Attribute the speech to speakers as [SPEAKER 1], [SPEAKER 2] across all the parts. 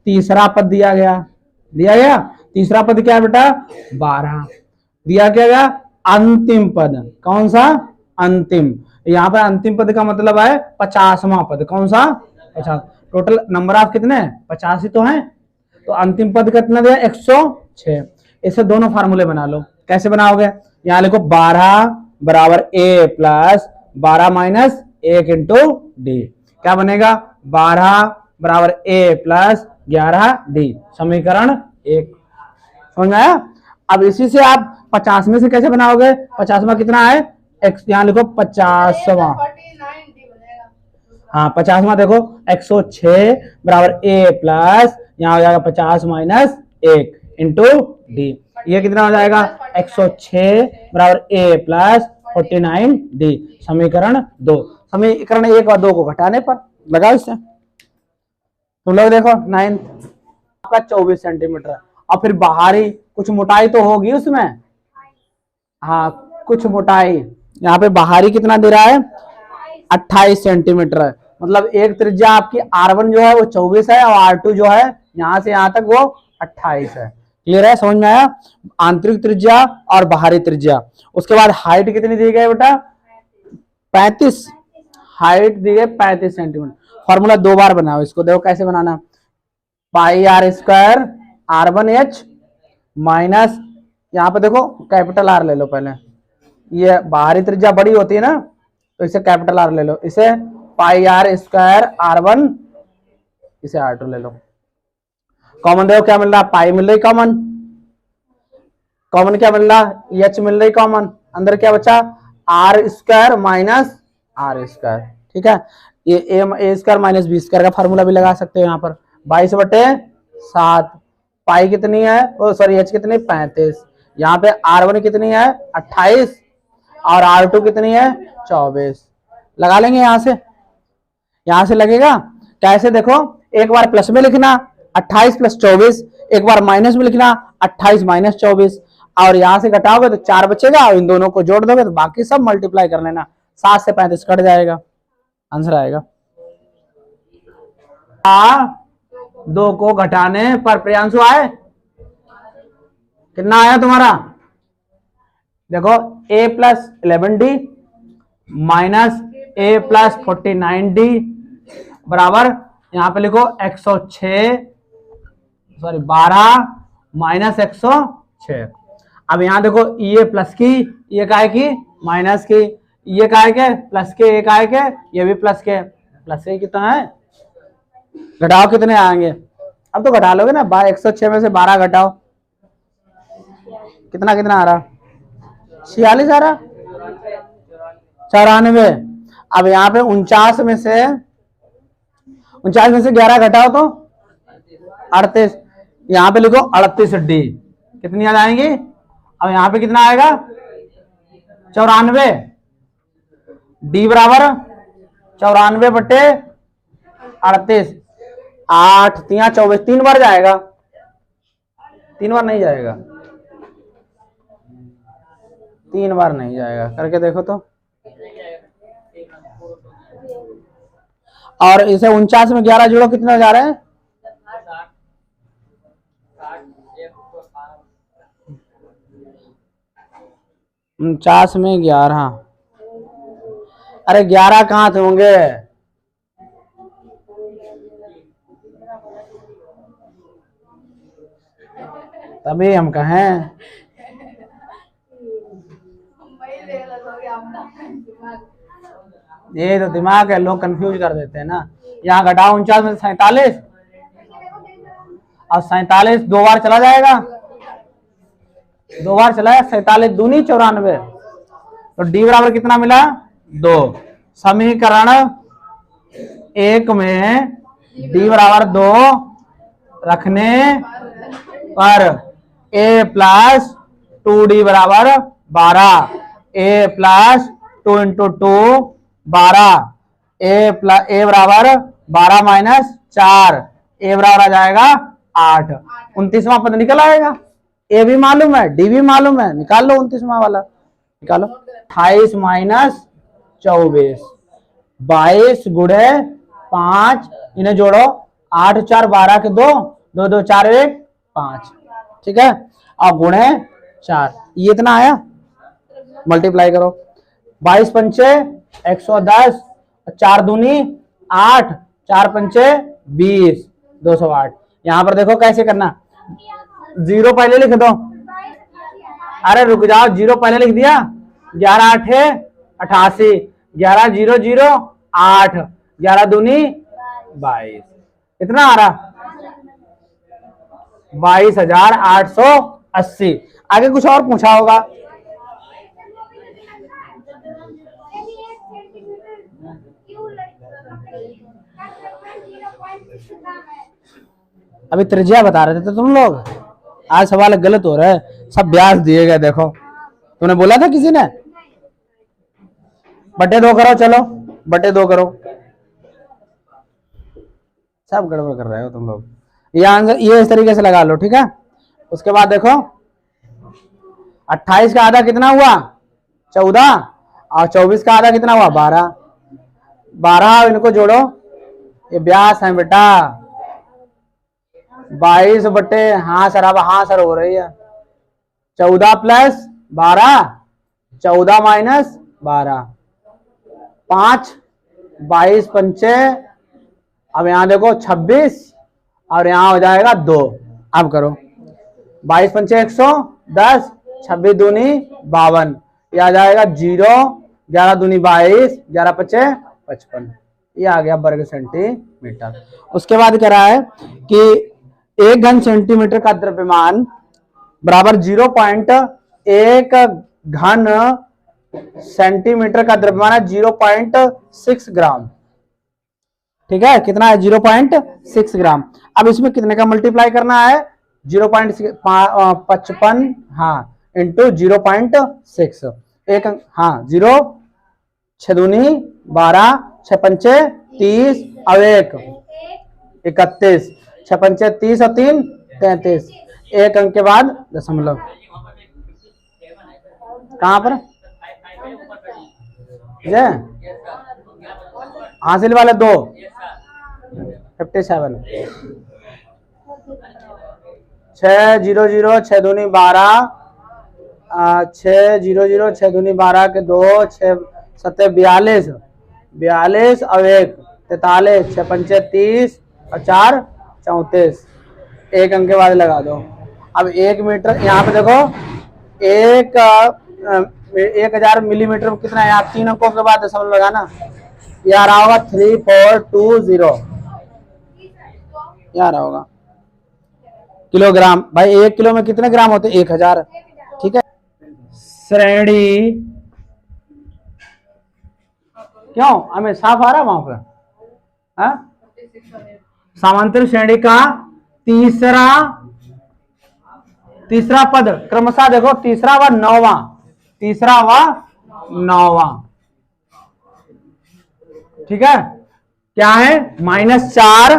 [SPEAKER 1] तीसरा पद दिया गया तीसरा पद क्या है बेटा 12 दिया क्या गया अंतिम पद कौन सा अंतिम। यहाँ पर अंतिम पद का मतलब है 50वां पद कौन सा 50। टोटल नंबर ऑफ कितने 50 ही तो है तो अंतिम पद कितना दिया 106। इसे दोनों फार्मूले बना लो कैसे बनाओगे यहाँ लिखो 12 बराबर a plus 12 minus 1 into D क्या बनेगा 12 बराबर a प्लस 11 डी समीकरण 1 समझ में आया। अब इसी से आप 50 में से कैसे बनाओगे 50वां कितना है x यहाँ लिखो 50वां हाँ 50वां देखो 106 बराबर a प्लस यहाँ हो जाएगा 50 माइनस 1 इंटू डी ये कितना हो जाएगा 106 बराबर a प्लस 49 डी समीकरण 2। समीकरण 1 और 2 को घटाने पर लगाओ इससे तुम लोग देखो 9 आपका 24 सेंटीमीटर और फिर बाहरी कुछ मोटाई तो होगी उसमें हाँ कुछ मोटाई यहाँ पे बाहरी कितना दे रहा है 28 सेंटीमीटर है मतलब एक त्रिज्या आपकी R1 जो है वो 24 है और R2 जो है यहाँ से यहाँ तक वो 28 है। क्लियर है समझ में आया आंतरिक त्रिज्या और बाहरी त्रिज्या। उसके बाद हाइट कितनी दी गई बेटा 35 हाइट दी गई 35 सेंटीमीटर। फॉर्मूला 2 बार बनाओ इसको देखो कैसे बनाना पाई आर स्क्वायर R1H माइनस यहाँ पे देखो कैपिटल R ले लो पहले ये बाहरी त्रिज्या बड़ी होती है ना तो इसे कैपिटल R ले लो इसे पाई आर स्क्वायर R1 इसे R2 ले लो कॉमन देखो क्या मिल रहा पाई मिल रही कॉमन क्या मिल रहा H मिल रही कॉमन अंदर क्या बचा R square minus R square ठीक है ये ए स्क्वायर माइनस बी स्क्वायर का फॉर्मूला भी लगा सकते हो यहाँ पर 22/7 पाई कितनी है ओ सॉरी H कितनी 35 यहाँ पे R1 कितनी है 28 और R2 कितनी है 24 लगा लेंगे यहाँ से लगेगा कैसे देखो एक बार प्लस में लिखना 28 + 24 एक बार माइनस में लिखना 28 - 24 और यहाँ से घटाओगे तो 4 बचेगा और इन दोनों को जोड़ दोगे तो बाकी सब मल्टीप्लाई कर लेना 7 से 35 कट जाएगा आंसर आएगा। 2 को घटाने पर प्रियांशु आए कितना आया तुम्हारा देखो a + 11d minus a + 49d बराबर यहाँ पे लिखो 106 सॉरी 12 माइनस 106। अब यहाँ देखो ये प्लस की ये काय की माइनस की ये काय के प्लस के ये काय के ये भी प्लस के कितना है घटाओ कितने आएंगे अब तो घटा लोगे ना 106 में से 12 घटाओ कितना आ रहा 46 आ रहा 94। अब यहाँ पे 49 में से 11 घटाओ तो 38 यहाँ पे लिखो 38d कितनी आ जाएंगी अब यहाँ पे कितना आएगा 94 d बराबर 94/38 8 3 24 3 बार जाएगा 3 बार नहीं जाएगा 3 बार नहीं जाएगा करके देखो तो और इसे 49 में 11 जोड़ो कितने जा रहे हैं 49 में 11 अरे 11 कहाँ थे होंगे तभी हम कहें ये तो दिमाग है लोग कंफ्यूज कर देते हैं ना। यहाँ घटाओ 49 में 47 और 47 2 बार चला जाएगा 47 दूनी 94 तो d बराबर कितना मिला 2। समीकरण 1 में d बराबर 2 रखने पर a + 2d बराबर 12 a + 2 × 2 12 a बराबर 12 माइनस 4 a बराबर आ जाएगा 8। 29वां पद निकल आएगा a भी मालूम है d भी मालूम है निकाल लो 29वां वाला निकालो 28 माइनस 24 22 × 5 इन्हें जोड़ो 8 4 12 के 2 2 2 4 1 5, ठीक है, और गुणे 4, ये इतना आया, मल्टीप्लाई करो, 22 पंचे 110, 4 दूनी 8, 4 पंचे 20, 208। यहां पर देखो कैसे करना, जीरो पहले लिख दो, अरे रुक जाओ, जीरो पहले लिख दिया, 11 8 है 88, 11 0 0 8, 11 दूनी 22, कितना आ रहा 22,880। आगे कुछ और पूछा होगा, अभी त्रिज्या बता रहे थे तुम लोग, आज सवाल गलत हो रहा है, सब ब्याज दिए गए, देखो तूने बोला था किसी ने, बटे 2 करो, चलो बटे 2 करो, सब गड़बड़ कर रहे हो तुम लोग, ये आंसर ये इस तरीके से लगा लो, ठीक है। उसके बाद देखो 28 का आधा कितना हुआ 14, और 24 का आधा कितना हुआ 12, 12 इनको जोड़ो, ये व्यास है बेटा, 22 बटे, हाँ सर, अब हाँ सर हो रही है, 14 प्लस 12, 14 माइनस 12, 5, 22 पंचे, अब यहां देखो 26, और यहां हो जाएगा 2, अब करो 22 पंचे 110, 26 दूनी 52, ये आ जाएगा 0, 11 दूनी 22, 11 पचे 55, ये आ गया वर्ग सेंटीमीटर। उसके बाद कह रहा है कि 1 घन सेंटीमीटर का द्रव्यमान बराबर 0.1 घन सेंटीमीटर का द्रव्यमान है 0.6 ग्राम, ठीक है, कितना है 0.6 ग्राम। अब इसमें कितने का मल्टीप्लाई करना है 0.55, हाँ, इंटू 0.6, एक, हाँ 0, 6 दूनी 12, 6 पंचे 30, और 1 31, 6 पंचे 30 और 3 33, एक अंक के बाद दशमलव, कहां पर हासिल वाले 2, 57, 6 0 0, 6 दूनी 12, 6 0 0, 6 दूनी 12 के 2, 6 7 42, 42 और 1 43, 6 पंचे 30 और 4 34, एक अंक के बाद लगा दो। अब 1 मीटर, यहाँ पे देखो 1000 मिलीमीटर कितना है, आप 3 अंकों के बाद दशमलव लगाना, ये आ रहा होगा 3420, ये आ रहा होगा किलोग्राम। भाई 1 किलो में कितने ग्राम होते हैं 1000, ठीक है। श्रेणी, क्यों हमें साफ आ रहा वहां पर, समांतर श्रेणी का तीसरा पद क्रमशः देखो, तीसरा व नौवां, ठीक है, क्या है -4,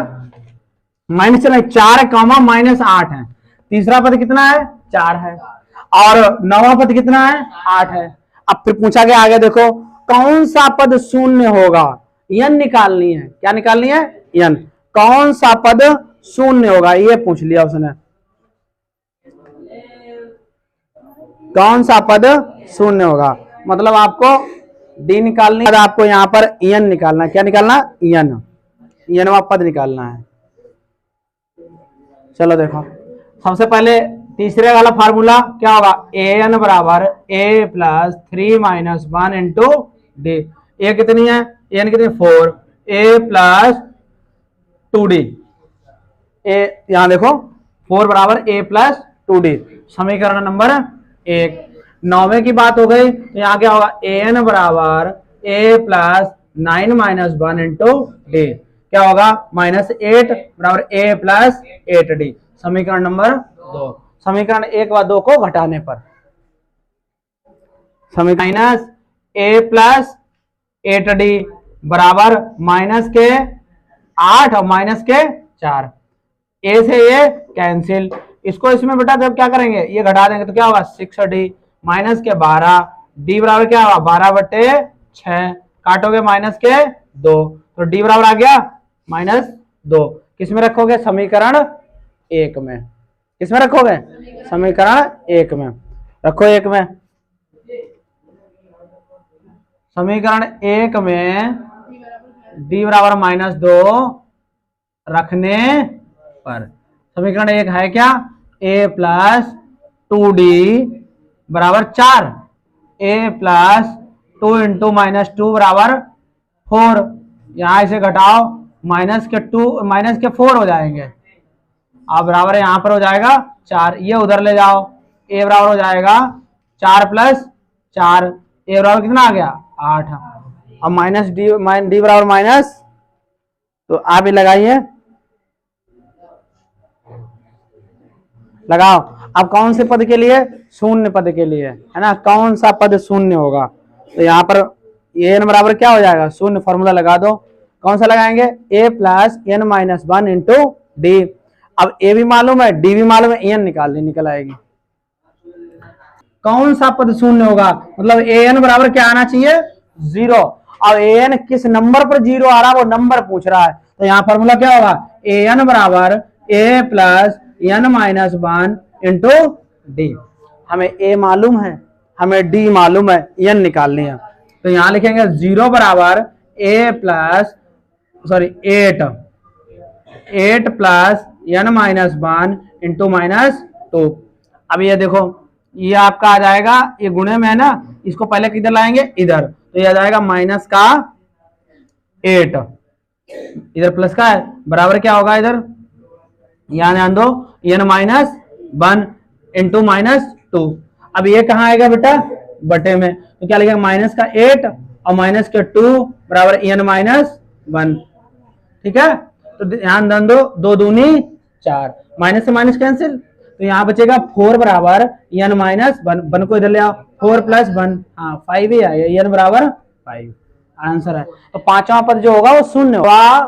[SPEAKER 1] -4 -8 है, तीसरा पद कितना है 4 है, और नौवां पद कितना है 8 है। अब फिर पूछा गया आगे देखो, कौन सा पद शून्य होगा, n निकालनी है, क्या निकालनी है n, कौन सा पद शून्य होगा, ये पूछ लिया उसने, कौन सा पद शून्य होगा, मतलब आपको d निकालनी है, आपको यहां पर n निकालना है, क्या निकालना n पद निकालना है। चलो देखो, सबसे पहले तीसरे वाला फार्मूला क्या होगा, an बराबर a plus 3 minus 1 into D, ए कितनी है n कितनी 4, a प्लस 2d, ए यहां देखो 4 बराबर a प्लस 2d, समीकरण नंबर 1। 9वें की बात हो गई, तो यहाँ क्या होगा an बराबर a plus 9 minus 1 into D, क्या होगा -8 बराबर a प्लस 8d, समीकरण नंबर 2। समीकरण 1 व 2 को घटाने पर समीकरण -a प्लस 8d बराबर माइनस के 8 और माइनस के 4, a से ये कैंसिल, इसको इसमें बेटा जब क्या करेंगे ये घटा देंगे तो क्या होगा 6d माइनस के 12, d बराबर क्या होगा 12/6, काटोगे माइनस के 2, तो d बराबर आ गया -2, किसमें रखोगे समीकरण एक में। किसमें रखोगे? समीकरण एक में रखो। एक में समीकरण एक में d बराबर -2 रखने पर समीकरण एक है क्या? a प्लस 2d बराबर 4, a प्लस 2 इंटू -2 बराबर 4। यहां इसे घटाओ, माइनस के 4 हो जाएंगे। अब बराबर यहां पर हो जाएगा 4, ये उधर ले जाओ, a बराबर हो जाएगा 4 प्लस 4, a बराबर कितना आ गया? 8। अब डी बराबर माइनस, तो आप ही लगाइए, लगाओ। अब कौन से पद के लिए? शून्य पद के लिए, है ना। कौन सा पद शून्य होगा? तो यहाँ पर एन बराबर क्या हो जाएगा? शून्य। फॉर्मूला लगा दो। कौन सा लगाएंगे? a plus n minus 1 into D. अब a भी मालूम है, d भी मालूम है, एन निकल आएगी। कौन सा पद शून्य होगा? मतलब an बराबर क्या आना चाहिए? 0। अब an किस नंबर पर 0 आ रहा है, वो नंबर पूछ रहा है। तो यहाँ फॉर्मूला क्या होगा? an बराबर a plus n minus 1 into D. हमें a मालूम है, हमें d मालूम है, n निकालनी है। तो यहां लिखेंगे 0 बराबर a plus 8 plus n minus 1 into -2। अब ये देखो, ये आपका आ जाएगा, ये गुणे में है ना, इसको पहले किधर लाएंगे? इधर। तो ये आ जाएगा माइनस का 8, इधर प्लस का है, बराबर क्या होगा इधर? यहां ध्यान दो, n माइनस 1 इंटू -2। अब ये कहाँ आएगा बेटा? बटे में। तो क्या लिखेगा? माइनस का 8 और माइनस के 2 बराबर n माइनस 1। ठीक है, तो ध्यान दो, 2 दूनी 4, माइनस से माइनस कैंसिल, तो यहाँ बचेगा 4 बराबर n माइनस 1 को इधर ले आओ, 4 प्लस 1, हाँ 5 ही आएगा, n बराबर 5 आंसर है। तो पांचवा पद जो होगा वो शून्य होगा।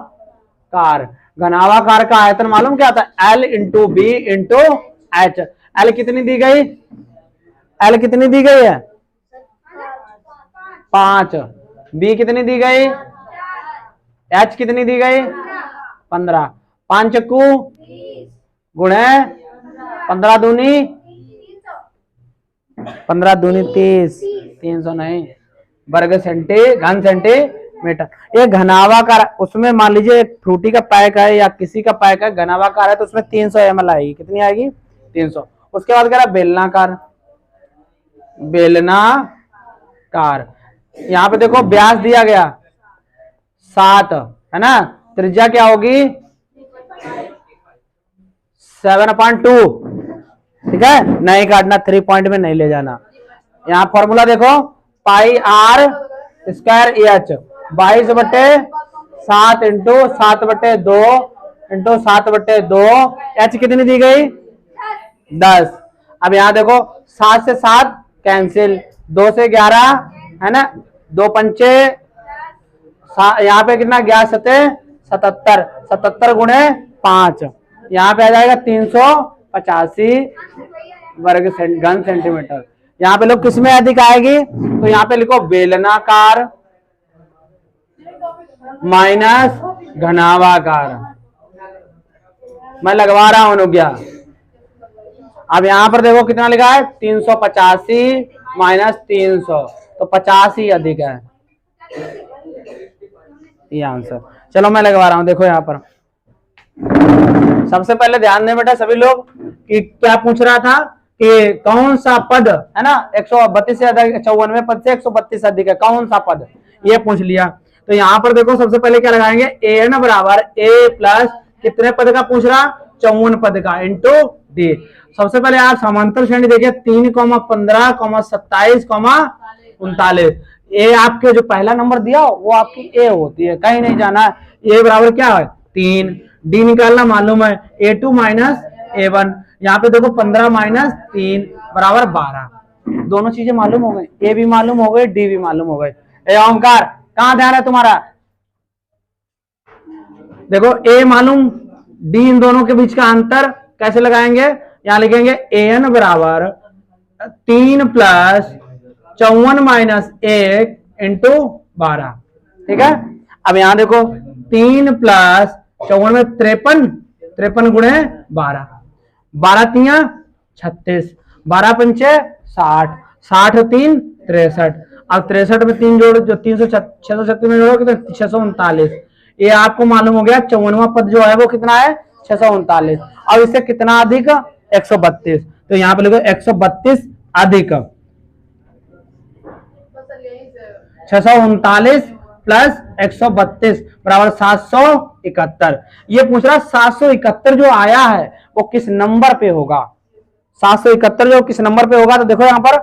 [SPEAKER 1] कार घनावाकार का आयतन मालूम क्या था? L into B into H. L कितनी दी गई? एल कितनी दी गई है? 5। बी कितनी दी गई? एच कितनी दी गई? 15। 5 चक्कू गुणे 15 दूनी 30, 300 नहीं, वर्ग घन सेंटीमीटर। ये घनावाकार, उसमें मान लीजिए एक फ्रूटी का पैक है या किसी का पैक है, घनावाकार है, तो उसमें 300 ml आएगी। कितनी आएगी? 300। उसके बाद कह रहा बेलनाकार, यहाँ पे देखो व्यास दिया गया 7 है ना, त्रिज्या क्या होगी? 7/2। ठीक है, नहीं काटना, 3 पॉइंट में नहीं ले जाना। यहाँ फॉर्मूला देखो, pi R square H, 22/7 into 7/2 into 7/2। H कितनी दी गई? 10। अब यहाँ देखो, 7 से 7 कैंसिल, 2 से 11 है ना, 2 पंचे, यहाँ पे कितना? 11 सते 77, 77 गुणे 5, यहाँ पे आ जाएगा 385 घन सेंटीमीटर। यहाँ पे लोग किसमें अधिक आएगी? तो यहाँ पे लिखो बेलनाकार माइनस घनावाकार। मैं लगवा रहा हूं अनुज्ञा। अब यहाँ पर देखो कितना लिखा है? 385 माइनस 300, तो 50 ही अधिक है, ये आंसर। चलो मैं लगवा रहा हूं, देखो यहाँ पर सबसे पहले ध्यान दें बेटा सभी लोग कि क्या पूछ रहा था कि कौन सा पद है ना 132 से अधिक, 94 पद से 132 अधिक है, कौन सा पद, ये पूछ लिया। तो यहाँ पर देखो सबसे पहले क्या लगाएंगे? एन बराबर ए प्लस कितने पद का पूछ रहा? 54 पद का इंटू डी। सबसे पहले आप समांतर श्रेणी देखिए, 3, 15, 27, 39। ए आपके जो पहला नंबर दिया वो आपकी ए होती है, कहीं नहीं जाना है। ए बराबर क्या है? 3। डी निकालना मालूम है, A2 माइनस A1। यहाँ पे देखो 15 माइनस 3 बराबर 12। दोनों चीजें मालूम हो गई, ए भी मालूम हो गई, डी भी मालूम हो गई। ए ओंकार, कहां ध्यान है तुम्हारा? देखो ए मालूम, डी, इन दोनों के बीच का अंतर कैसे लगाएंगे? यहां लिखेंगे एन बराबर 3 प्लस 54 माइनस 1 इंटू 12। ठीक है, अब यहां देखो 3 प्लस 54 में 53, 53 गुणे 12, 12 तिया 36, 12 पंचे 60, 60 और 3 63। अब 63 में 3 जोड़, जो 636 में जोड़ो कितना 639। ये आपको मालूम हो गया 54वां पद जो है वो कितना है 639। अब इससे कितना अधिक 132, तो यहाँ पे लिखो 132 अधिक 639 प्लस 132 बराबर 771। ये पूछ रहा 771 जो आया है वो किस नंबर पे होगा। 771 जो किस नंबर पे होगा, तो देखो यहाँ पर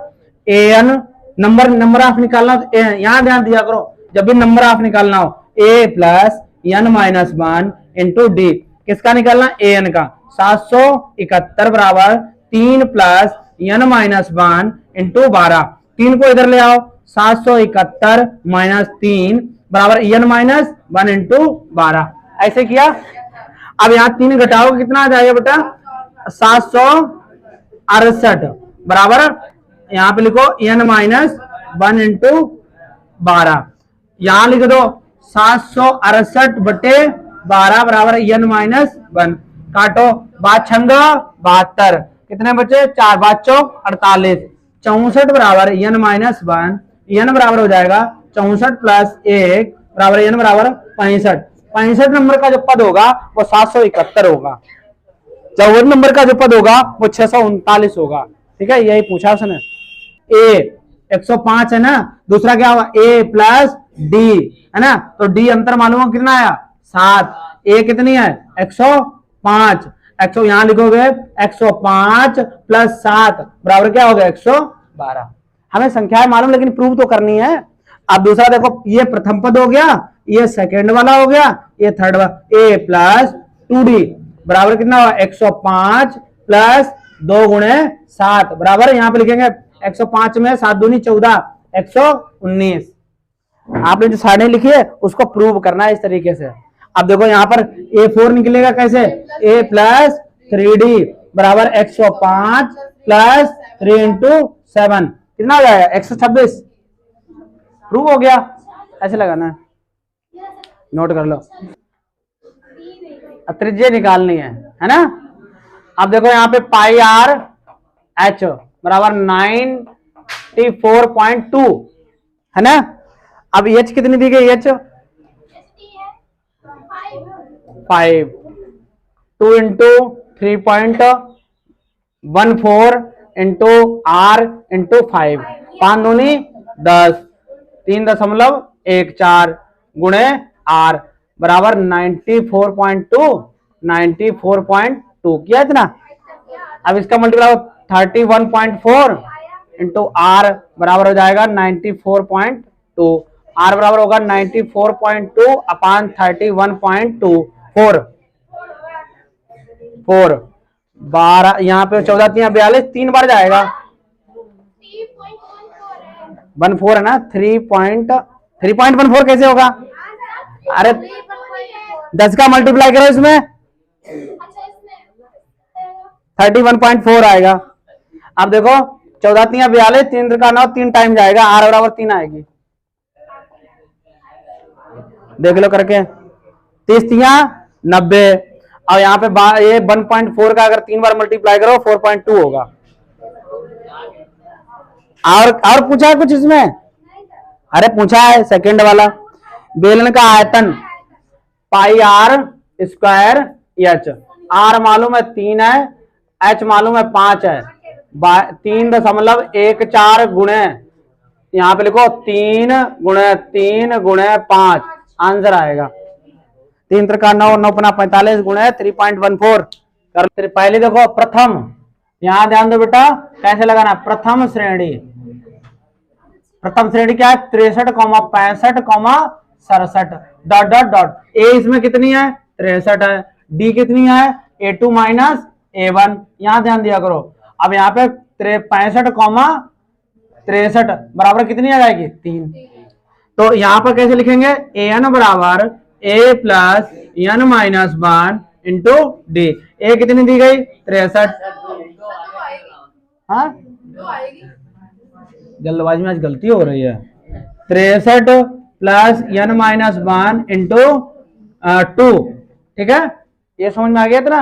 [SPEAKER 1] an नंबर ऑफ निकालना, यहां ध्यान दिया करो जब भी नंबर ऑफ निकालना हो, a plus n minus 1 into D. किसका निकालना an का। 771 बराबर 3 प्लस n माइनस 1 इंटू 12। 3 को इधर ले आओ, 771 माइनस 3 बराबर n माइनस 1 इंटू 12। ऐसे किया। अब यहाँ 3 घटाओ कितना आ जाएगा बेटा 768 बराबर यहाँ पे लिखो n माइनस 1 इंटू 12। यहां लिख दो 768 बटे 12 बराबर n माइनस 1। काटो, 5 छंग 72, कितने बचे 4, 5 चौक 48, 64 बराबर n माइनस 1। n बराबर हो जाएगा 64 प्लस 1 बराबर n बराबर 65। 65 नंबर का जो पद होगा वो 771 होगा। 54 नंबर का जो पद होगा वो 639 होगा। ठीक है, यही पूछा उसने। a 105 है ना, दूसरा क्या होगा a प्लस d है ना, तो d अंतर मालूम हो कितना आया 7, a कितनी है 105। 100 यहां लिखोगे 105 प्लस 7 बराबर क्या हो गया 112। हमें संख्याएं मालूम लेकिन प्रूव तो करनी है। अब दूसरा देखो, ये प्रथम पद हो गया, ये सेकंड वाला हो गया, ये थर्ड वाला। a प्लस 2d बराबर कितना हुआ 105 प्लस 2 गुणे 7 बराबर, यहां पे लिखेंगे 105 में 7 दूनी 14, 119। आपने जो सारणी लिखी है उसको प्रूव करना है इस तरीके से। अब देखो यहाँ पर a4 निकलेगा कैसे, a प्लस 3d बराबर 105 प्लस 3 इंटू 7 कितना हो जाएगा 126। प्रूव हो गया। ऐसे लगाना है, नोट कर लो। अब त्रिज्या निकालनी है ना। अब देखो यहाँ पे पाई आर एच बराबर 94.2 है ना। अब एच कितनी दी गई, H 5, 2 into 3.14 into R into 5, 5 दूनी 10, 3.14 गुणे आर बराबर 94.2 किया इतना। अब इसका मल्टीप्लाई 31.4 इंटू आर बराबर हो जाएगा 94.2। आर बराबर होगा 94.2 अपान 31.2 4 12, यहाँ पे 14 42 3 बार जाएगा 14 है ना। 3.14 कैसे होगा, अरे 10 का मल्टीप्लाई करो इसमें 31.4 आएगा। अब देखो 14 42 3 का 9 3 टाइम जाएगा, आर बराबर 3 आएगी। देख लो करके 30 90। और यहाँ पे ये 1.4 का अगर 3 बार मल्टीप्लाई करो 4.2 होगा। और पूछा है कुछ इसमें, अरे पूछा है सेकंड वाला, बेलन का आयतन पाई आर स्क्वायर एच। आर मालूम है 3 है, एच मालूम है 5 है, 3.14 गुणे यहाँ पे लिखो 3 गुणे 3 गुणे 5 आंसर आएगा 3 का 9 9 45 गुणे 3.14 कर। पहले देखो प्रथम, यहां ध्यान दो बेटा कैसे लगाना। प्रथम श्रेणी, प्रथम श्रेणी क्या है 63, 65, 67 डॉट डॉट डॉट। ए इसमें कितनी है 63 है, डी कितनी है A2 माइनस A1, यहां ध्यान दिया करो। अब यहाँ पे 65, 63 बराबर कितनी आ जाएगी 3। तो यहाँ पर कैसे लिखेंगे an बराबर a plus n minus 1 into D. ए कितनी दी गई 63। हाँ जल्दबाजी में आज गलती हो रही है। 63 प्लस n माइनस 1 इंटू 2, ठीक है। ये समझ में आ गया था ना।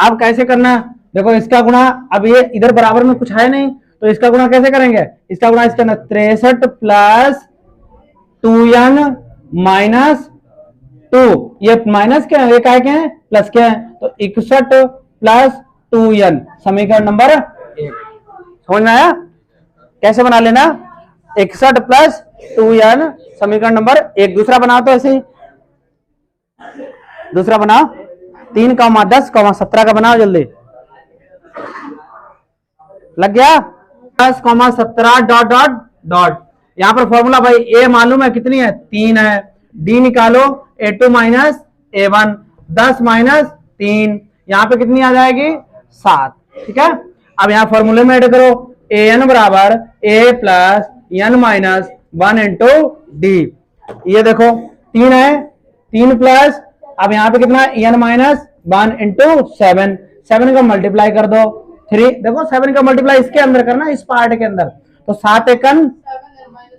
[SPEAKER 1] अब कैसे करना, देखो इसका गुणा, अब ये इधर बराबर में कुछ है नहीं तो इसका गुणा कैसे करेंगे, इसका गुणा इसके अंदर 63 प्लस 2n माइनस 2, ये माइनस क्या है, ये क्या है प्लस क्या है, तो 61 प्लस 2n समीकरण नंबर 1। समझ में आया, कैसे बना लेना, 61 प्लस 2n समीकरण नंबर 1। दूसरा बनाओ तो ऐसे ही, दूसरा बनाओ 3,10,17 का बनाओ जल्दी, लग गया 10,17 डॉट डॉट डॉट। यहां पर फॉर्मूला भाई ए मालूम है कितनी है 3 है, डी निकालो a2 माइनस a1, 10 माइनस 3, यहां पे कितनी आ जाएगी 7, ठीक है। अब यहां फॉर्मूले में ऐड करो an बराबर a plus n minus 1 into D, ये देखो 3 है, 3 प्लस, अब यहाँ पे कितना n माइनस 1 इंटू 7, 7 का मल्टीप्लाई कर दो 3, देखो 7 का मल्टीप्लाई इसके अंदर करना, इस पार्ट के अंदर, तो 7 एकन,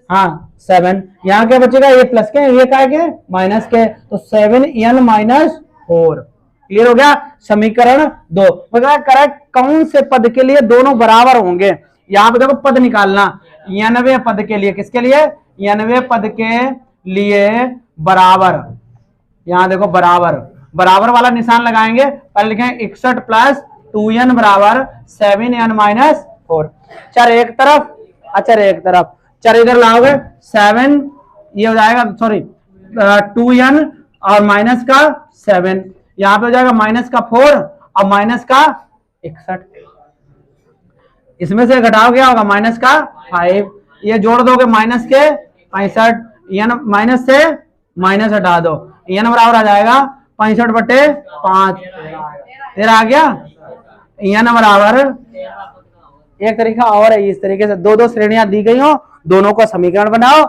[SPEAKER 1] हाँ 7, यहाँ क्या बचेगा, ये प्लस के, ये क्या है माइनस के, तो 7n माइनस 4। क्लियर हो गया, समीकरण 2। करेक्ट कौन से पद के लिए दोनों बराबर होंगे, यहाँ पे देखो पद निकालना, 90 पद के लिए, किसके लिए 90 पद के लिए बराबर, यहाँ देखो बराबर, बराबर वाला निशान लगाएंगे, पहले लिखेंगे 61 प्लस 2n बराबर 7n माइनस 4, चर एक तरफ, अचर एक तरफ, चर इधर लाओगे 7, ये हो जाएगा सॉरी 2n और माइनस का 7, यहाँ पे हो जाएगा माइनस का 4 और माइनस का 61, इसमें से घटाओ क्या होगा माइनस का 5, ये जोड़ दोगे माइनस के 65, n माइनस से माइनस हटा दो, n बराबर आ जाएगा 65/5, तेरा आ गया, n बराबर, एक तरीका और है, इस तरीके से दो दो श्रेणियां दी गई हो, दोनों का समीकरण बनाओ।